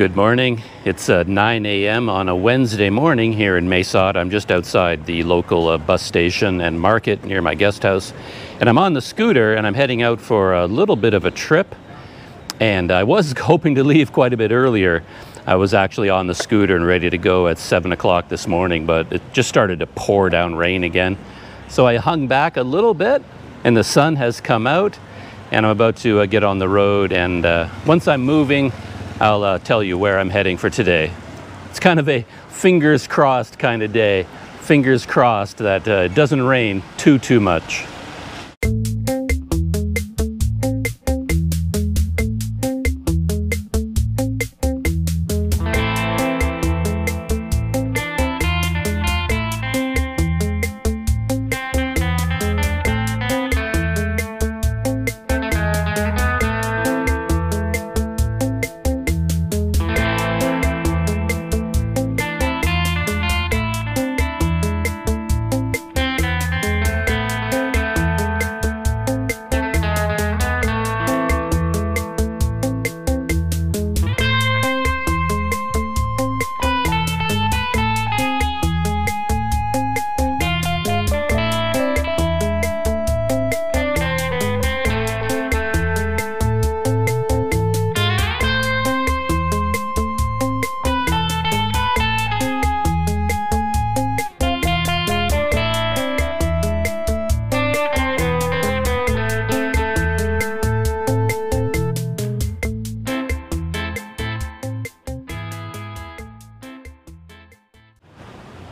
Good morning. It's 9 a.m. on a Wednesday morning here in Mae Sot. I'm just outside the local bus station and market near my guest house. And I'm on the scooter and I'm heading out for a little bit of a trip. And I was hoping to leave quite a bit earlier. I was actually on the scooter and ready to go at 7 o'clock this morning, but it just started to pour down rain again. So I hung back a little bit and the sun has come out and I'm about to get on the road. And once I'm moving, I'll tell you where I'm heading for today. It's kind of a fingers crossed kind of day. Fingers crossed that it doesn't rain too much.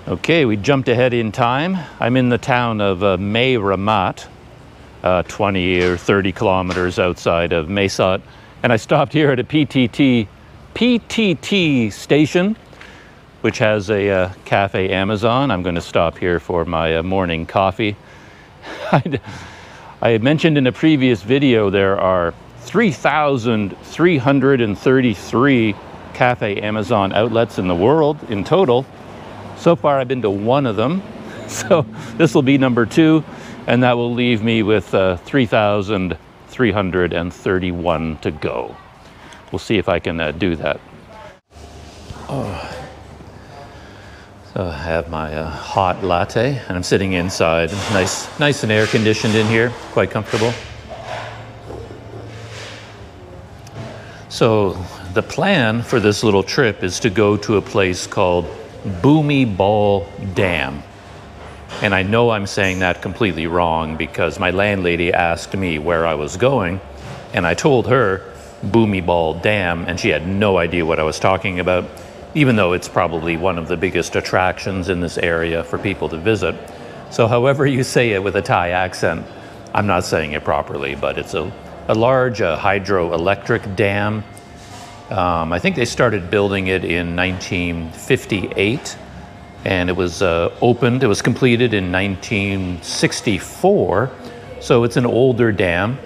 Okay, we jumped ahead in time. I'm in the town of Mae Ramat, 20 or 30 kilometers outside of Mae Sot. And I stopped here at a PTT station, which has a Cafe Amazon. I'm going to stop here for my morning coffee. I had mentioned in a previous video there are 3,333 Cafe Amazon outlets in the world in total. So far, I've been to one of them, so this will be number 2, and that will leave me with 3,331 to go. We'll see if I can do that. Oh. So I have my hot latte, and I'm sitting inside. Nice and air-conditioned in here, quite comfortable. So the plan for this little trip is to go to a place called Bhumibol Dam. And I know I'm saying that completely wrong because my landlady asked me where I was going and I told her Bhumibol Dam and she had no idea what I was talking about, even though it's probably one of the biggest attractions in this area for people to visit. So however you say it with a Thai accent, I'm not saying it properly, but it's a large hydroelectric dam. I think they started building it in 1958 and it was opened, it was completed in 1964. So it's an older dam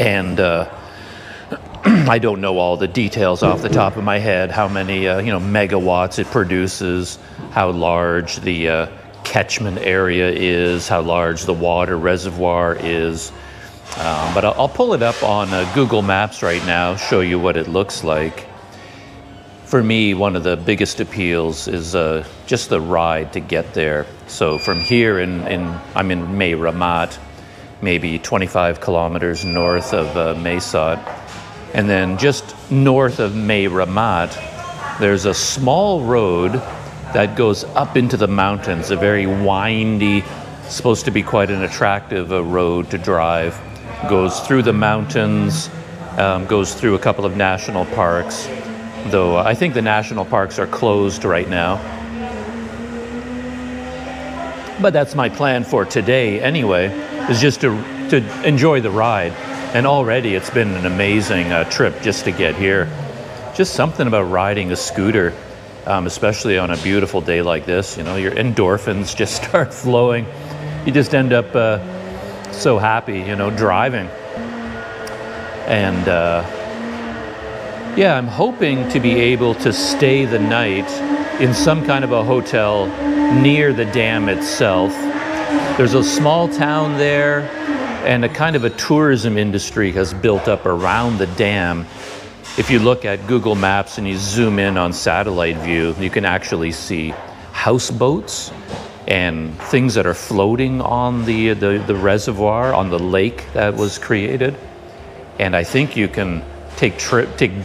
and I don't know all the details off the top of my head, how many megawatts it produces, how large the catchment area is, how large the water reservoir is. But I'll pull it up on Google Maps right now, show you what it looks like. For me, one of the biggest appeals is just the ride to get there. So from here, I'm in Mae Ramat, maybe 25 kilometers north of Mae Sot. And then just north of Mae Ramat, there's a small road that goes up into the mountains, a very windy, supposed to be quite an attractive road to drive. Goes through the mountains, goes through a couple of national parks, though I think the national parks are closed right now. But that's my plan for today anyway, is just to enjoy the ride. And already it's been an amazing trip just to get here. Just something about riding a scooter, especially on a beautiful day like this. You know, your endorphins just start flowing. You just end up so happy, driving. And yeah, I'm hoping to be able to stay the night in some kind of a hotel near the dam itself. There's a small town there and a kind of a tourism industry has built up around the dam. if you look at Google Maps and you zoom in on satellite view, you can actually see houseboats and things that are floating on the reservoir, on the lake that was created. And I think you can take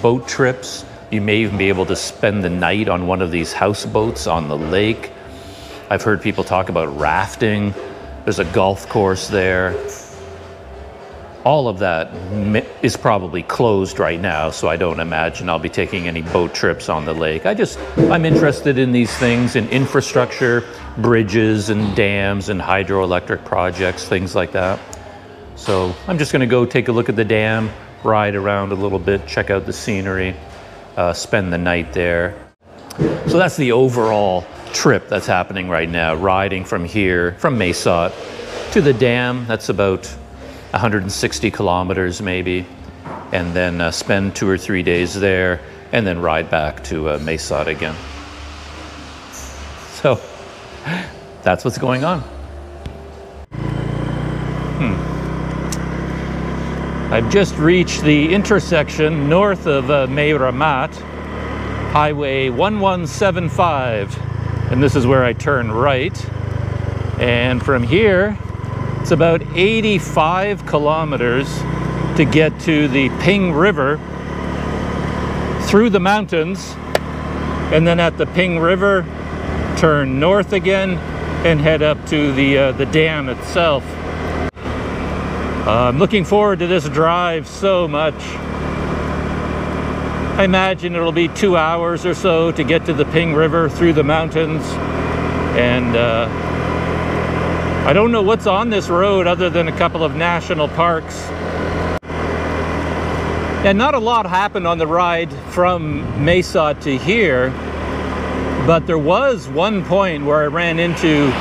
boat trips. You may even be able to spend the night on one of these houseboats on the lake. I've heard people talk about rafting. There's a golf course there. All of that is probably closed right now, so I don't imagine I'll be taking any boat trips on the lake. I'm interested in these things, in infrastructure, bridges and dams and hydroelectric projects, things like that. So I'm just gonna go take a look at the dam, ride around a little bit, check out the scenery, spend the night there. So that's the overall trip that's happening right now, riding from here, from Mae Sot to the dam. That's about 160 kilometers maybe, and then spend 2 or 3 days there, and then ride back to Mae Sot again. So that's what's going on. I've just reached the intersection north of Mae Ramat, Highway 1175, and this is where I turn right. And from here, it's about 85 kilometers to get to the Ping River through the mountains, and then at the Ping River, turn north again and head up to the dam itself. I'm looking forward to this drive so much. I imagine it'll be 2 hours or so to get to the Ping River through the mountains, and I don't know what's on this road other than a couple of national parks. And not a lot happened on the ride from Mae Sot to here, but there was one point where I ran into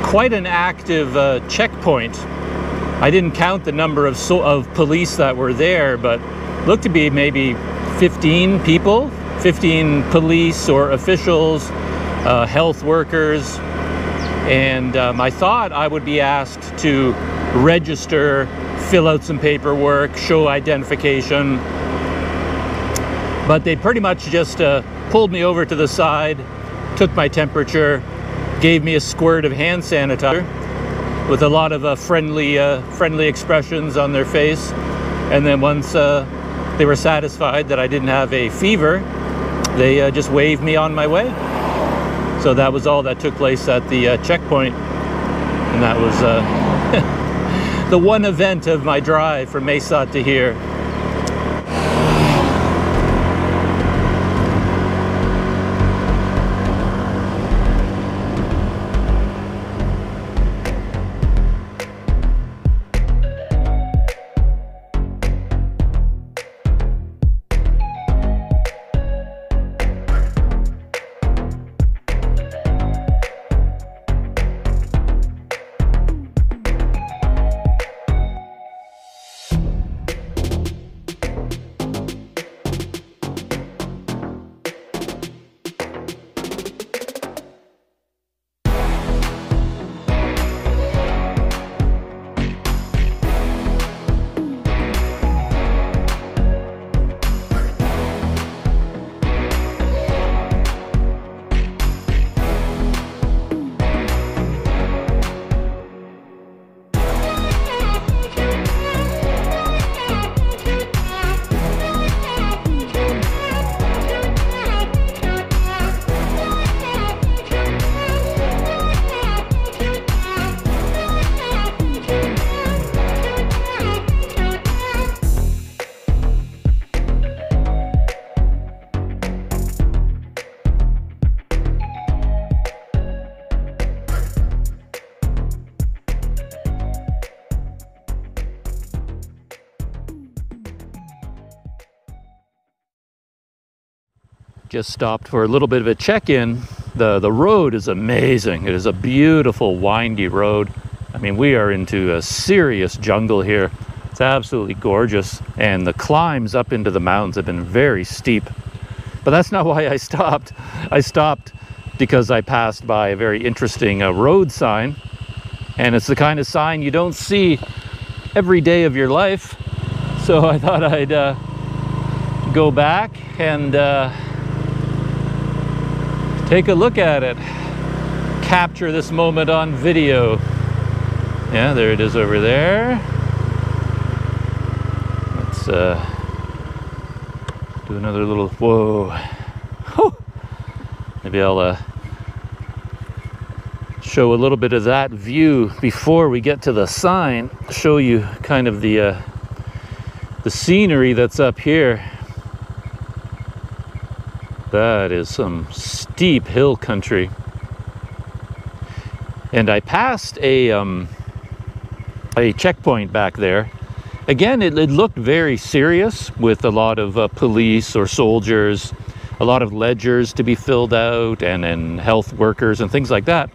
quite an active checkpoint. I didn't count the number of police that were there, but looked to be maybe 15 people, 15 police or officials, health workers. And I thought I would be asked to register, fill out some paperwork, show identification. But they pretty much just pulled me over to the side, took my temperature, gave me a squirt of hand sanitizer with a lot of friendly expressions on their face. And then once they were satisfied that I didn't have a fever, they just waved me on my way. So that was all that took place at the checkpoint, and that was the one event of my drive from Mae Sot to here. Just stopped for a little bit of a check-in. The road is amazing. It is a beautiful, windy road. I mean, we are into a serious jungle here. It's absolutely gorgeous. And the climbs up into the mountains have been very steep. But that's not why I stopped. I stopped because I passed by a very interesting road sign. And it's the kind of sign you don't see every day of your life. So I thought I'd go back and take a look at it. Capture this moment on video. Yeah, there it is over there. Let's do another little, whoa. Whew. Maybe I'll show a little bit of that view before we get to the sign. Show you kind of the scenery that's up here. That is some steep hill country. And I passed a checkpoint back there. Again, it looked very serious with a lot of police or soldiers, a lot of ledgers to be filled out, and health workers and things like that.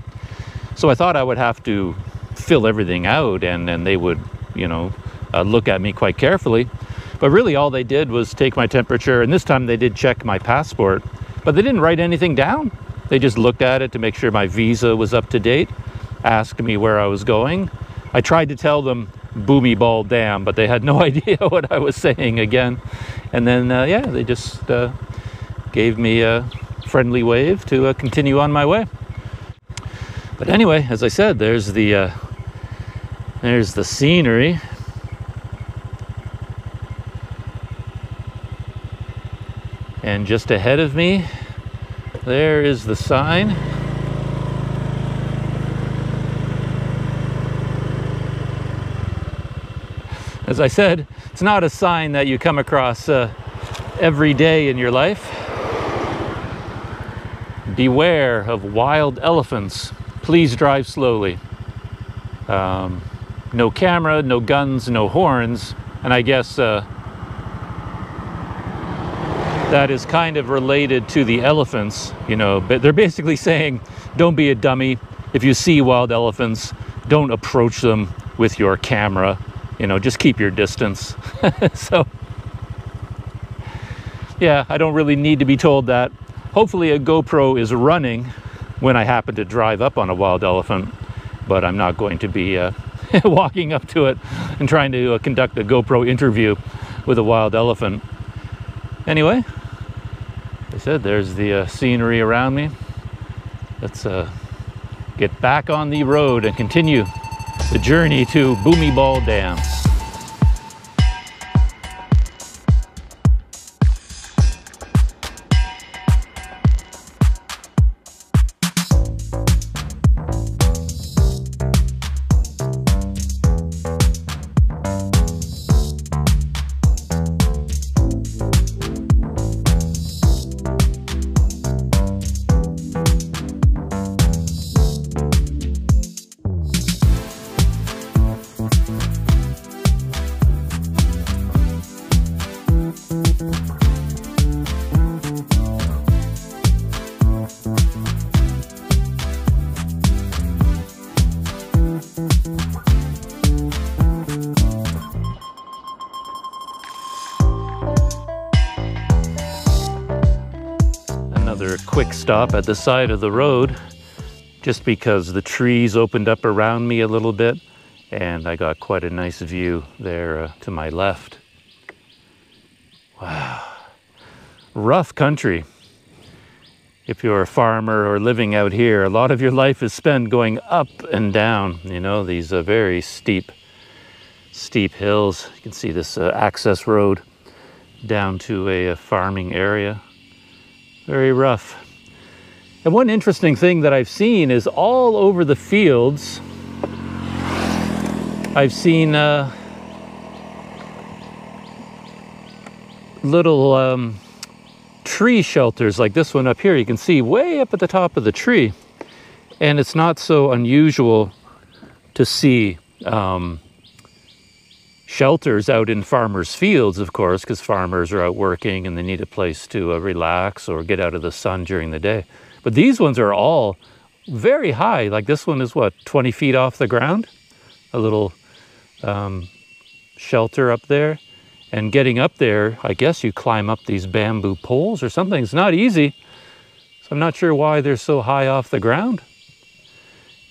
So I thought I would have to fill everything out, and they would, you know, look at me quite carefully. But really all they did was take my temperature, and this time they did check my passport, but they didn't write anything down. They just looked at it to make sure my visa was up to date, asked me where I was going. I tried to tell them Bhumibol Dam, but they had no idea what I was saying again. And then, yeah, they just gave me a friendly wave to continue on my way. But anyway, as I said, there's the scenery. And just ahead of me, there is the sign. As I said, it's not a sign that you come across every day in your life. Beware of wild elephants. Please drive slowly. No camera, no guns, no horns. And I guess that is kind of related to the elephants, you know, but they're basically saying, don't be a dummy. If you see wild elephants, don't approach them with your camera. You know, just keep your distance. So, yeah, I don't really need to be told that. Hopefully a GoPro is running when I happen to drive up on a wild elephant, but I'm not going to be walking up to it and trying to conduct a GoPro interview with a wild elephant. Anyway, I said there's the scenery around me. Let's get back on the road and continue the journey to Bhumibol Dam. Another quick stop at the side of the road, just because the trees opened up around me a little bit and I got quite a nice view there to my left. Wow, rough country. If you're a farmer or living out here, a lot of your life is spent going up and down, you know, these very steep hills. You can see this access road down to a farming area. Very rough. And one interesting thing that I've seen is all over the fields, I've seen little tree shelters like this one up here. You can see way up at the top of the tree. And it's not so unusual to see shelters out in farmers' fields, of course, because farmers are out working and they need a place to relax or get out of the sun during the day. But these ones are all very high. Like this one is what, 20 feet off the ground? A little shelter up there. And getting up there, I guess you climb up these bamboo poles or something. It's not easy. So I'm not sure why they're so high off the ground.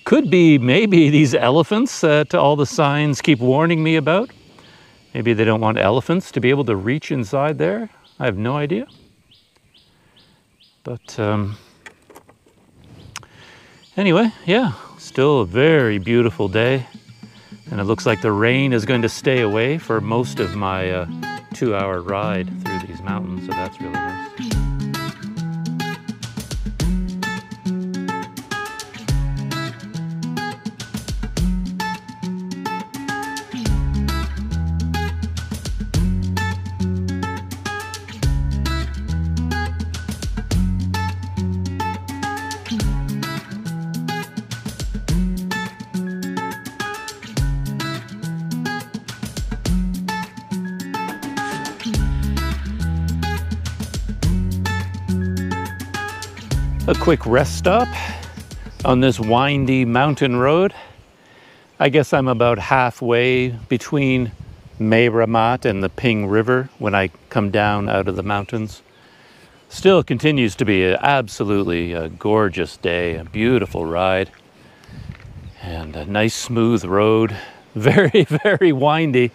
Could be maybe these elephants that all the signs keep warning me about. Maybe they don't want elephants to be able to reach inside there. I have no idea. But anyway, yeah, still a very beautiful day. And it looks like the rain is going to stay away for most of my 2-hour ride through these mountains, so that's really nice. A quick rest stop on this windy mountain road. I guess I'm about halfway between Mae Ramat and the Ping River when I come down out of the mountains. Still continues to be an absolutely gorgeous day, a beautiful ride, and a nice smooth road. Very, very windy.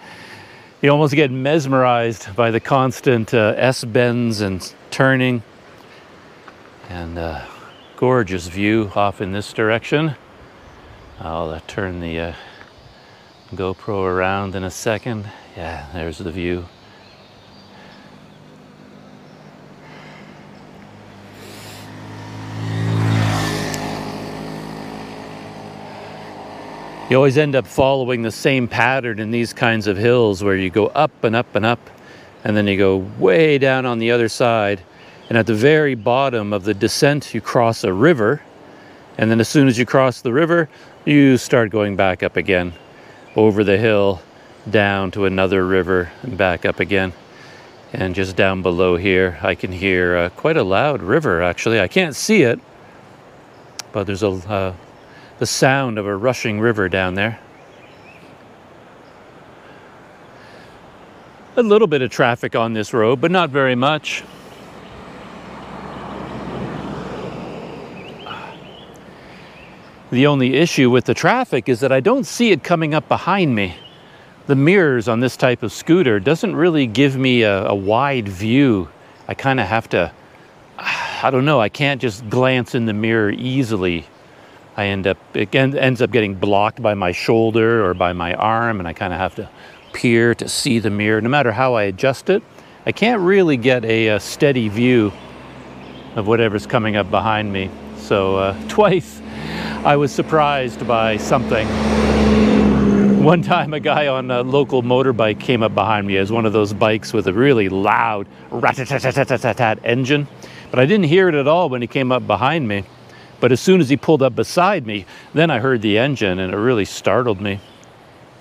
You almost get mesmerized by the constant S-bends and turning. And gorgeous view off in this direction. I'll turn the GoPro around in a second. Yeah, there's the view. You always end up following the same pattern in these kinds of hills where you go up and up and up, and then you go way down on the other side. And at the very bottom of the descent, you cross a river. And then as soon as you cross the river, you start going back up again, over the hill, down to another river, and back up again. And just down below here, I can hear quite a loud river, actually. I can't see it, but there's the sound of a rushing river down there. A little bit of traffic on this road, but not very much. The only issue with the traffic is that I don't see it coming up behind me. The mirrors on this type of scooter doesn't really give me a wide view. I kind of have to, I don't know, I can't just glance in the mirror easily. It ends up getting blocked by my shoulder or by my arm, and I kind of have to peer to see the mirror. No matter how I adjust it, I can't really get a steady view of whatever's coming up behind me. So twice I was surprised by something. One time a guy on a local motorbike came up behind me. It was one of those bikes with a really loud rat-tat-tat-tat-tat engine. But I didn't hear it at all when he came up behind me. But as soon as he pulled up beside me, then I heard the engine, and it really startled me.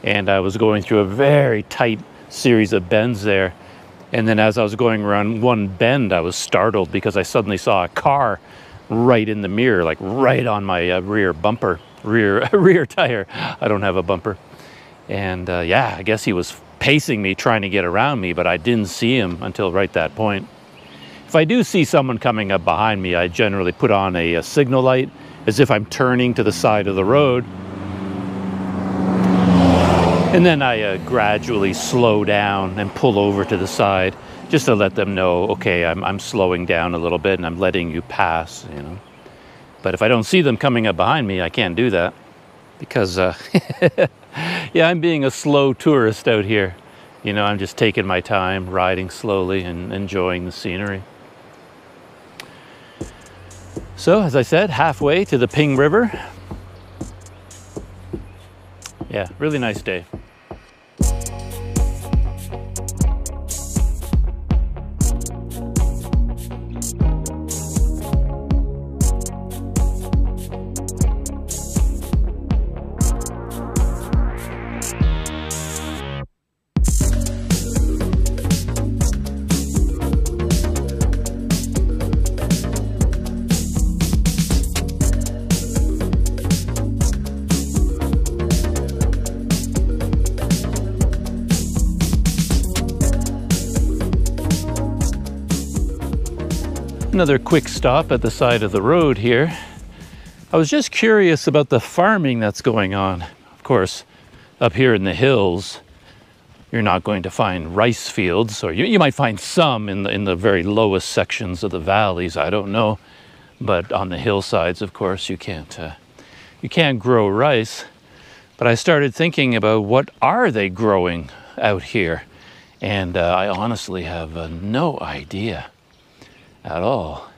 And I was going through a very tight series of bends there. And then as I was going around one bend, I was startled because I suddenly saw a car right in the mirror, like right on my rear bumper, rear tire. I don't have a bumper. And yeah, I guess he was pacing me, trying to get around me, but I didn't see him until right that point. If I do see someone coming up behind me, I generally put on a signal light as if I'm turning to the side of the road. And then I gradually slow down and pull over to the side, just to let them know, okay, I'm slowing down a little bit and I'm letting you pass, you know. But if I don't see them coming up behind me, I can't do that because, yeah, I'm being a slow tourist out here. You know, I'm just taking my time, riding slowly and enjoying the scenery. So, as I said, halfway to the Ping River. Yeah, really nice day. Another quick stop at the side of the road here. I was just curious about the farming that's going on. Of course, up here in the hills, you're not going to find rice fields, or you might find some in the very lowest sections of the valleys. I don't know, but on the hillsides, of course, you can't grow rice. But I started thinking about what are they growing out here, and I honestly have no idea at all.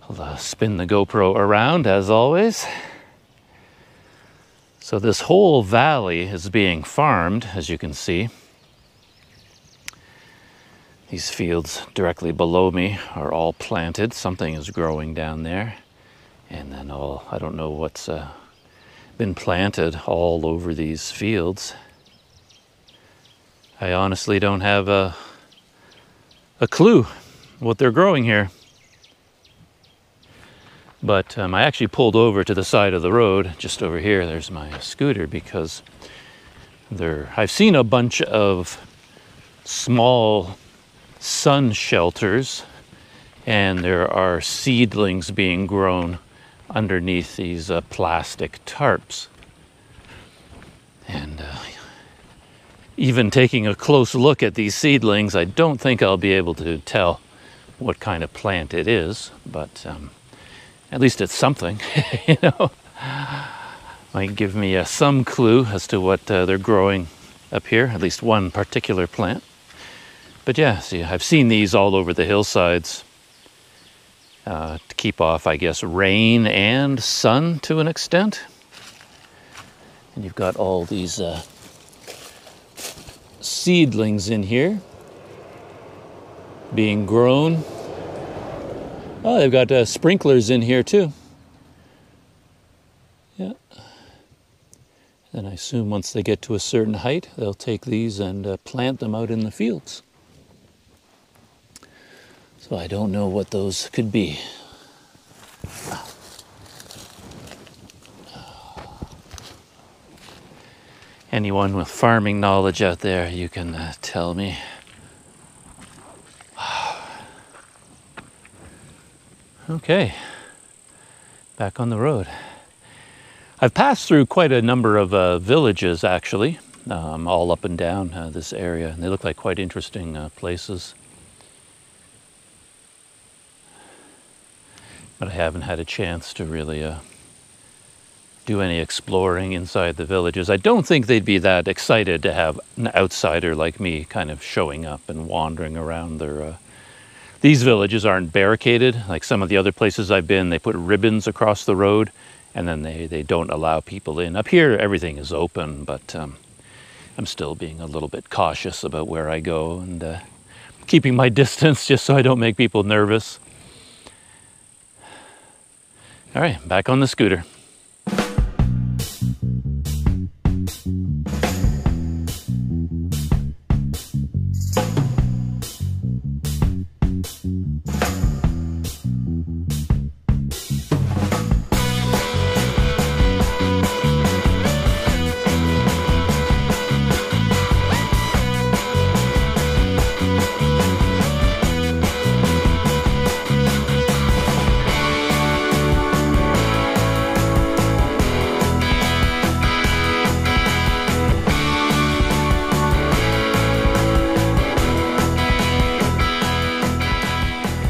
I'll spin the GoPro around as always. So this whole valley is being farmed, as you can see. These fields directly below me are all planted. Something is growing down there. And then I don't know what's been planted all over these fields. I honestly don't have a clue what they're growing here. But I actually pulled over to the side of the road, just over here. There's my scooter, because I've seen a bunch of small sun shelters, and there are seedlings being grown underneath these plastic tarps. And even taking a close look at these seedlings, I don't think I'll be able to tell what kind of plant it is, but at least it's something, you know. Might give me some clue as to what they're growing up here, at least one particular plant. But yeah, see, I've seen these all over the hillsides to keep off, I guess, rain and sun to an extent. And you've got all these seedlings in here being grown. Oh, they've got sprinklers in here too. Yeah. And I assume once they get to a certain height, they'll take these and plant them out in the fields. So I don't know what those could be. Anyone with farming knowledge out there, you can tell me. Okay, back on the road. I've passed through quite a number of villages, actually, all up and down this area, and they look like quite interesting places. But I haven't had a chance to really do any exploring inside the villages. I don't think they'd be that excited to have an outsider like me kind of showing up and wandering around their... These villages aren't barricaded like some of the other places I've been. They put ribbons across the road, and then they don't allow people in. Up here, everything is open, but I'm still being a little bit cautious about where I go and keeping my distance just so I don't make people nervous. All right, back on the scooter.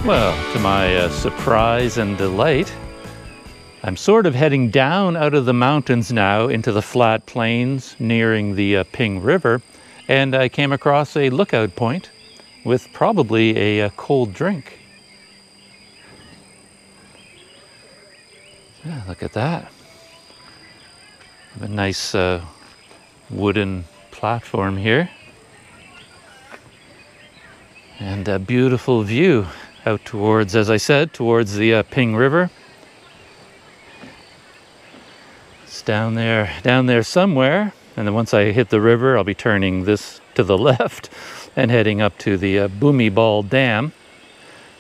Well, to my surprise and delight, I'm sort of heading down out of the mountains now into the flat plains nearing the Ping River, and I came across a lookout point with probably a cold drink. Yeah, look at that. A nice wooden platform here, and a beautiful view out towards, as I said, towards the Ping River. It's down there somewhere. And then once I hit the river, I'll be turning this to the left and heading up to the Bhumibol Dam.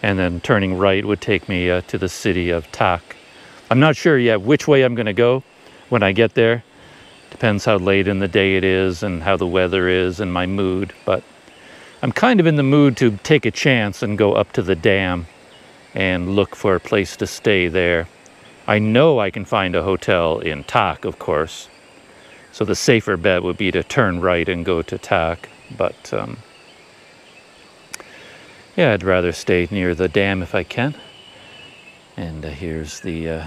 And then turning right would take me to the city of Tak. I'm not sure yet which way I'm going to go when I get there. Depends how late in the day it is and how the weather is and my mood. But I'm kind of in the mood to take a chance and go up to the dam and look for a place to stay there. I know I can find a hotel in Tak, of course. So the safer bet would be to turn right and go to Tak. But yeah, I'd rather stay near the dam if I can. And here's the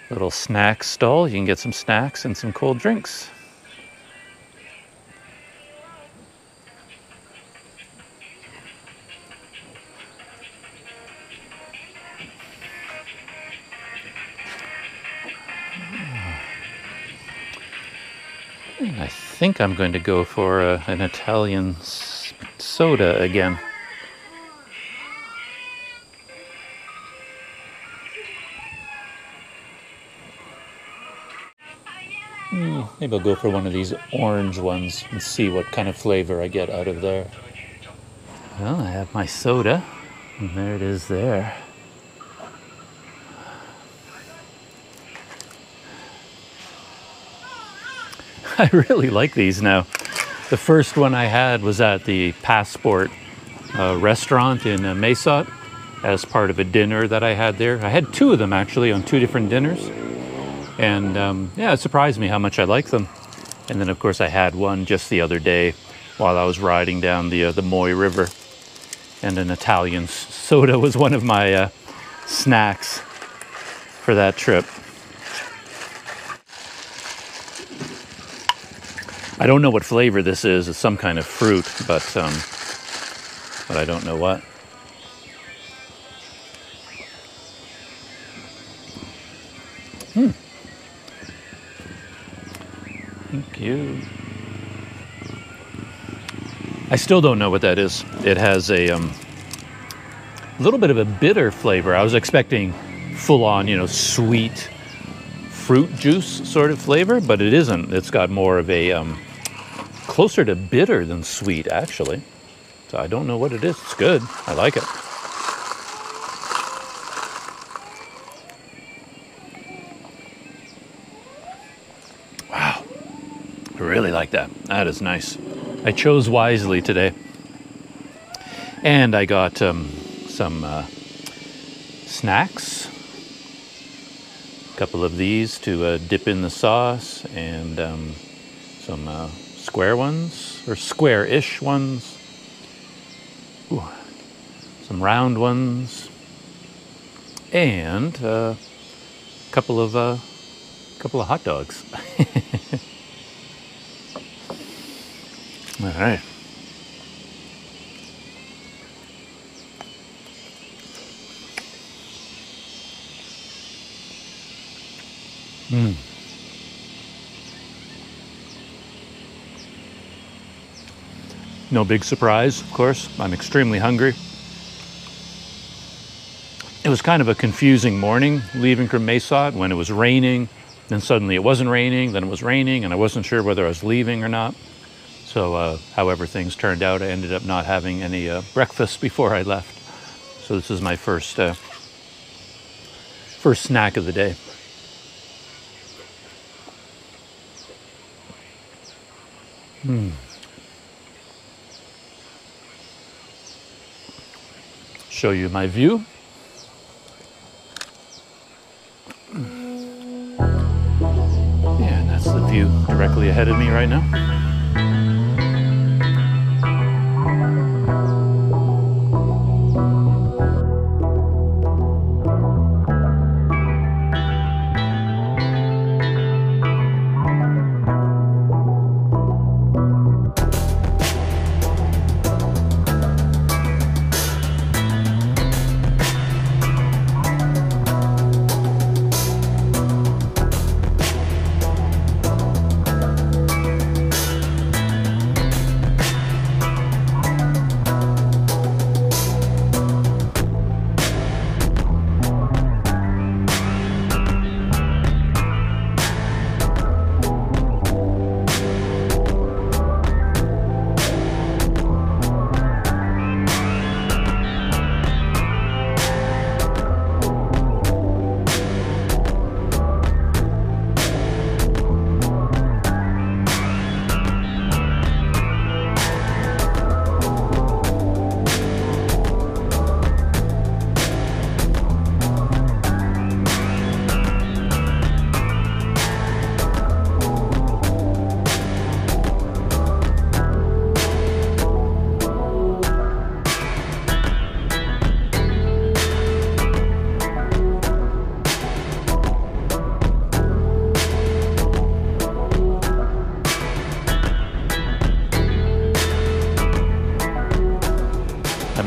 little snack stall. You can get some snacks and some cold drinks. And I think I'm going to go for an Italian soda again. Maybe I'll go for one of these orange ones and see what kind of flavor I get out of there. Well, I have my soda, and there it is there. I really like these now. The first one I had was at the Passport restaurant in Mae Sot as part of a dinner that I had there. I had two of them actually on two different dinners. And yeah, it surprised me how much I like them. And then of course I had one just the other day while I was riding down the Moy River. And an Italian soda was one of my snacks for that trip. I don't know what flavor this is. It's some kind of fruit, but I don't know what. Thank you. I still don't know what that is. It has a little bit of a bitter flavor. I was expecting full-on, sweet fruit juice sort of flavor, but it isn't. It's got more of a closer to bitter than sweet, actually. So I don't know what it is. It's good. I like it. Wow. I really like that. That is nice. I chose wisely today. And I got some snacks. A couple of these to dip in the sauce, and some square ones, or square-ish ones. Ooh. Some round ones. And a couple of hot dogs. All right. No big surprise, of course. I'm extremely hungry. It was kind of a confusing morning leaving from Mae Sot when it was raining. Then suddenly it wasn't raining, then it was raining, and I wasn't sure whether I was leaving or not. So however things turned out, I ended up not having any breakfast before I left. So this is my first snack of the day. Show you my view. Yeah, and that's the view directly ahead of me right now.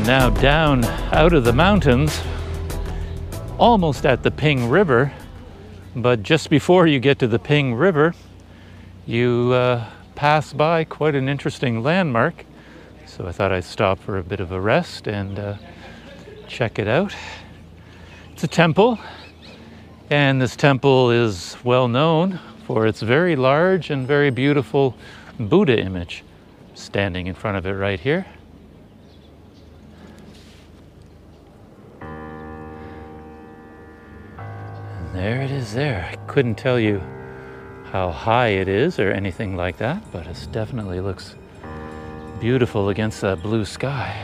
Now down out of the mountains, almost at the Ping River, but just before you get to the Ping River, you pass by quite an interesting landmark. So I thought I'd stop for a bit of a rest and check it out. It's a temple, and this temple is well known for its very large and very beautiful Buddha image standing in front of it right here. And there it is there. I couldn't tell you how high it is or anything like that, but it definitely looks beautiful against that blue sky.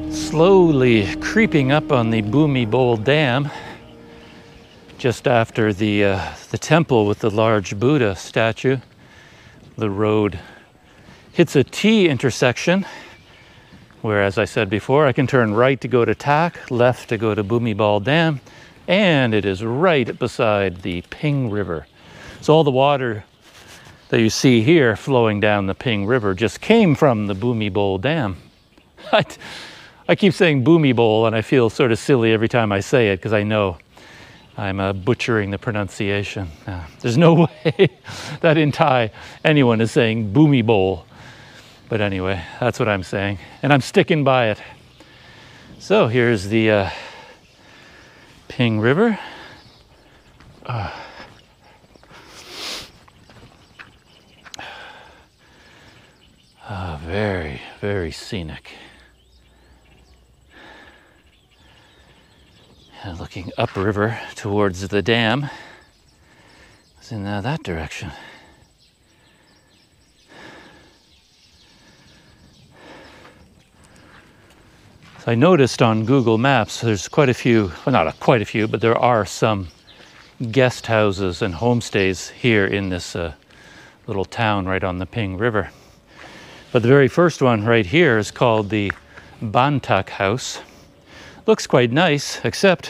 Slowly creeping up on the Bhumibol Dam, just after the temple with the large Buddha statue. The road hits a T intersection where, as I said before, I can turn right to go to Tak, left to go to Bhumibol Dam, and it is right beside the Ping River. So all the water that you see here flowing down the Ping River just came from the Bhumibol Dam. I keep saying Bhumibol, and I feel sort of silly every time I say it because I know I'm butchering the pronunciation. There's no way that in Thai anyone is saying Bhumibol. But anyway, that's what I'm saying, and I'm sticking by it. So here's the Ping River. Very, very scenic. And looking upriver towards the dam. It's in that direction. So I noticed on Google Maps there's quite a few, well, not quite a few, but there are some guest houses and homestays here in this little town right on the Ping River. But the very first one right here is called the Bantak House. Looks quite nice, except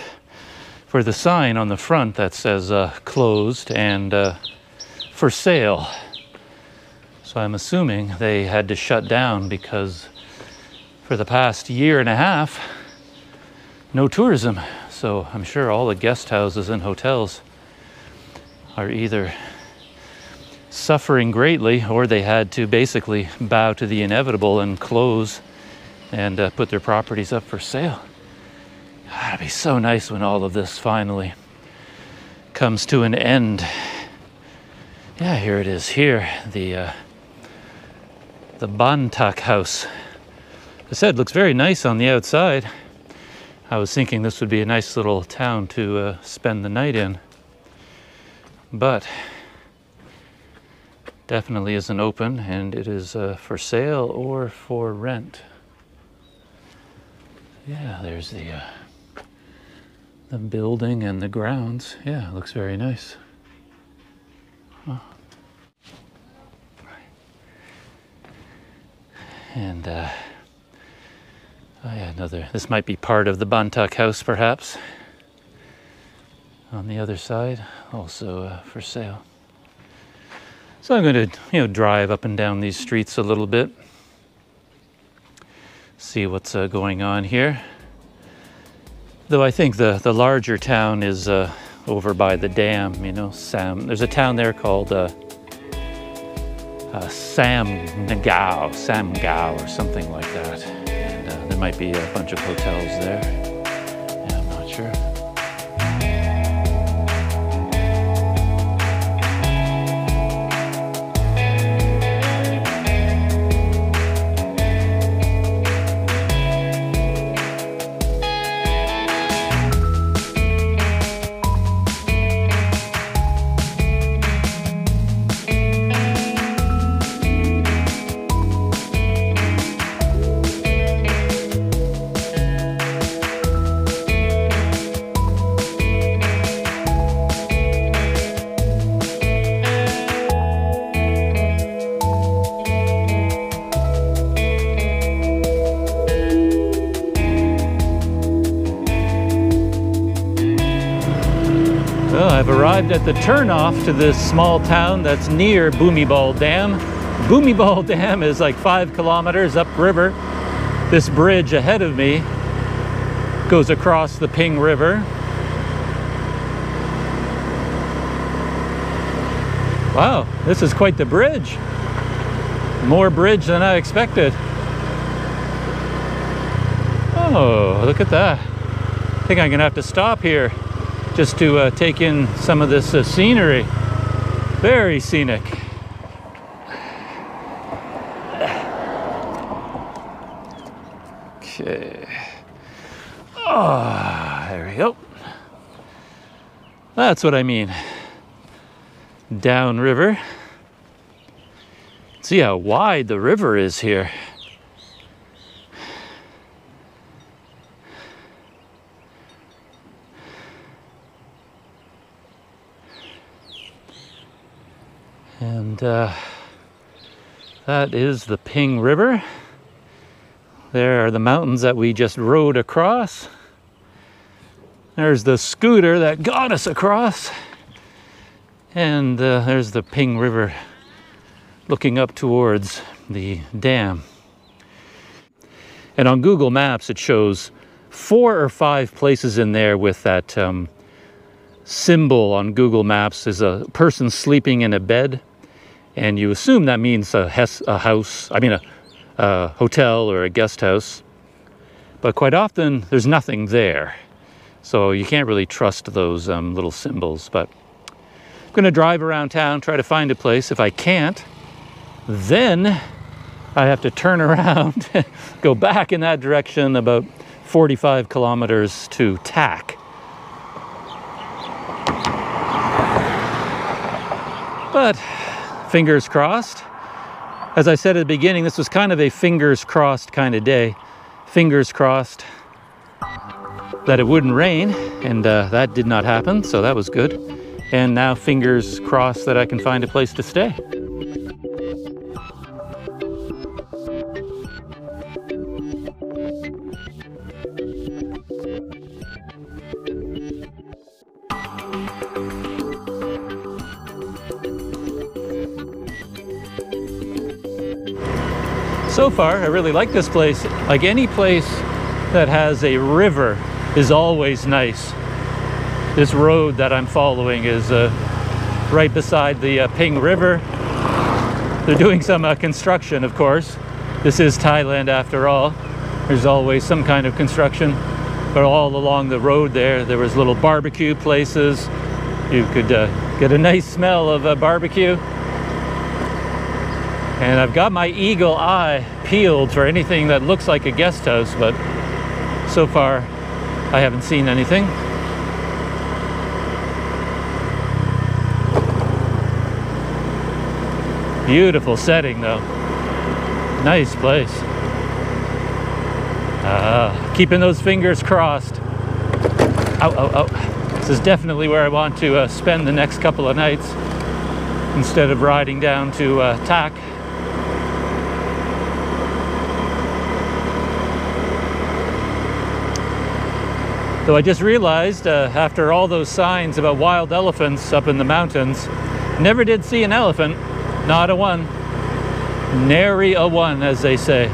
for the sign on the front that says closed and for sale. So I'm assuming they had to shut down because for the past year and a half, no tourism. So I'm sure all the guest houses and hotels are either suffering greatly or they had to basically bow to the inevitable and close and put their properties up for sale. It'd be so nice when all of this finally comes to an end. Yeah, here it is. Here, the Bantak house. As I said, looks very nice on the outside. I was thinking this would be a nice little town to spend the night in, but definitely isn't open, and it is for sale or for rent. Yeah, there's the building and the grounds. Yeah, it looks very nice. Huh. And oh yeah, this might be part of the Bantak house perhaps. On the other side, also for sale. So I'm going to, drive up and down these streets a little bit. See what's going on here. Though I think the larger town is over by the dam, There's a town there called Ngao or something like that. And there might be a bunch of hotels there. Yeah, I'm not sure. Well, I've arrived at the turnoff to this small town that's near Bhumibol Dam. Bhumibol Dam is like 5 kilometers upriver. This bridge ahead of me goes across the Ping River. Wow, this is quite the bridge. More bridge than I expected. Oh, look at that. I think I'm gonna have to stop here just to take in some of this scenery. Very scenic. Okay. Oh, there we go. That's what I mean. Downriver. See how wide the river is here. And that is the Ping River. There are the mountains that we just rode across. There's the scooter that got us across. And there's the Ping River looking up towards the dam. And on Google Maps, it shows 4 or 5 places in there with that symbol on Google Maps is a person sleeping in a bed. And you assume that means a hotel or a guest house. But quite often, there's nothing there. So you can't really trust those little symbols. But I'm going to drive around town, try to find a place. If I can't, then I have to turn around, go back in that direction about 45 kilometers to Tak. But fingers crossed. As I said at the beginning, this was kind of a fingers crossed kind of day. Fingers crossed that it wouldn't rain, and that did not happen, so that was good. And now fingers crossed that I can find a place to stay. So far, I really like this place. Like any place that has a river is always nice. This road that I'm following is right beside the Ping River. They're doing some construction, of course. This is Thailand after all. There's always some kind of construction. But all along the road there was little barbecue places. You could get a nice smell of barbecue. And I've got my eagle eye peeled for anything that looks like a guest house, but so far I haven't seen anything. Beautiful setting though. Nice place. Keeping those fingers crossed. Ow, ow, ow. This is definitely where I want to spend the next couple of nights instead of riding down to Tak. Though I just realized after all those signs about wild elephants up in the mountains, never did see an elephant. Not a one. Nary a one, as they say.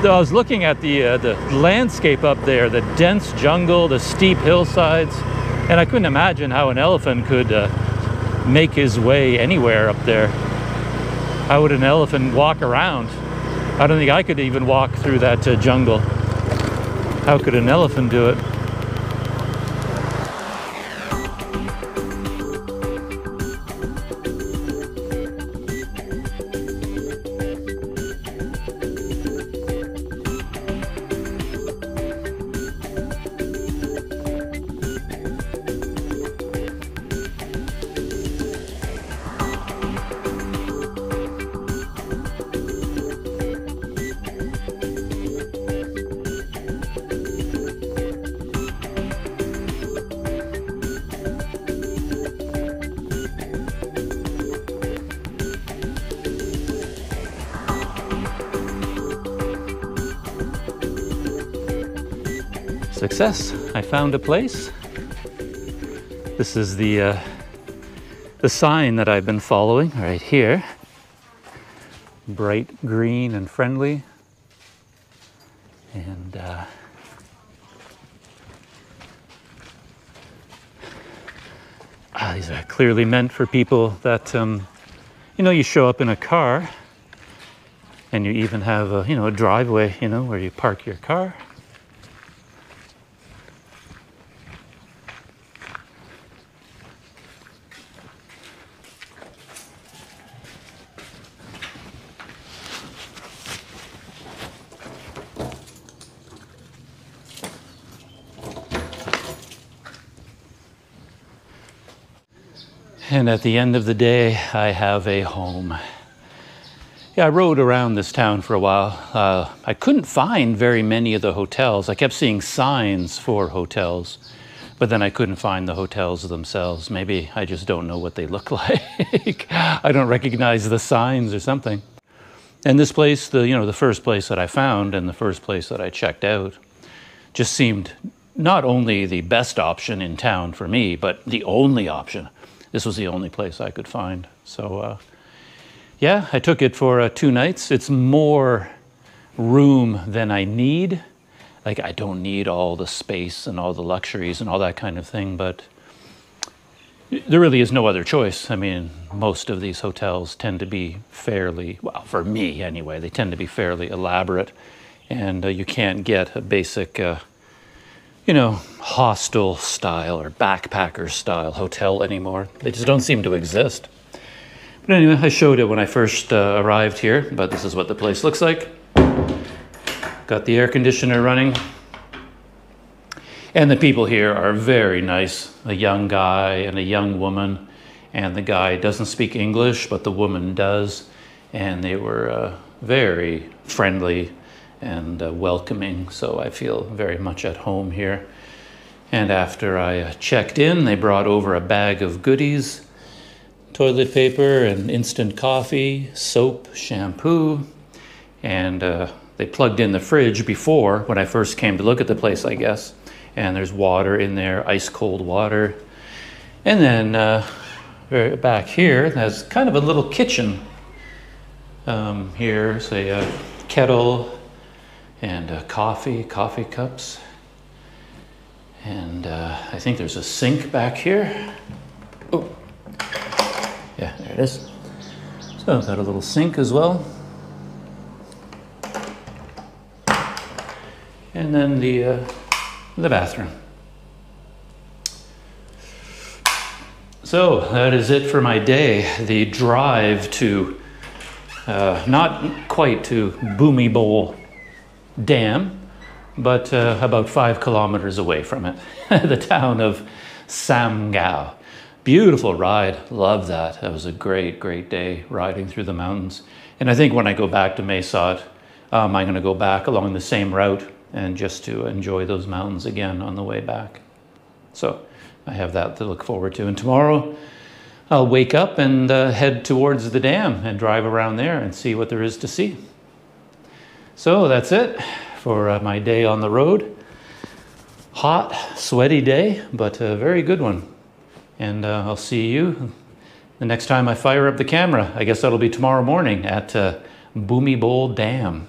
Though I was looking at the landscape up there, the dense jungle, the steep hillsides, and I couldn't imagine how an elephant could make his way anywhere up there. How would an elephant walk around? I don't think I could even walk through that jungle. How could an elephant do it? Success. I found a place. This is the sign that I've been following right here. Bright green and friendly. And these are clearly meant for people that, you know, you show up in a car and you even have a, you know, a driveway, you know, where you park your car. And at the end of the day, I have a home. Yeah, I rode around this town for a while. I couldn't find very many of the hotels. I kept seeing signs for hotels, but then I couldn't find the hotels themselves. Maybe I just don't know what they look like. I don't recognize the signs or something. And this place, the first place that I found and the first place that I checked out just seemed not only the best option in town for me, but the only option. This was the only place I could find. So yeah, I took it for 2 nights. It's more room than I need. Like, I don't need all the space and all the luxuries and all that kind of thing, but there really is no other choice. I mean, most of these hotels tend to be fairly, well, for me anyway, they tend to be fairly elaborate, and you can't get a basic hostel style or backpacker style hotel anymore. They just don't seem to exist. But anyway, I showed it when I first arrived here, but this is what the place looks like. Got the air conditioner running. And the people here are very nice. A young guy and a young woman. And the guy doesn't speak English, but the woman does. And they were very friendly and welcoming, so I feel very much at home here. And after I checked in, they brought over a bag of goodies, toilet paper and instant coffee, soap, shampoo, and they plugged in the fridge before when I first came to look at the place, I guess. And there's water in there, ice cold water. And then back here, there's kind of a little kitchen. Here's a kettle, and coffee cups. And I think there's a sink back here. Oh, yeah, there it is. So I've got a little sink as well. And then the bathroom. So that is it for my day. The drive to, not quite to Bhumibol Dam, but about 5 kilometers away from it, the town of Ngao. Beautiful ride, love that. That was a great, great day riding through the mountains. And I think when I go back to Mae Sot, I'm going to go back along the same route and just to enjoy those mountains again on the way back. So I have that to look forward to. And tomorrow I'll wake up and head towards the dam and drive around there and see what there is to see. So that's it for my day on the road. Hot, sweaty day, but a very good one. And I'll see you the next time I fire up the camera. I guess that'll be tomorrow morning at Bhumibol Dam.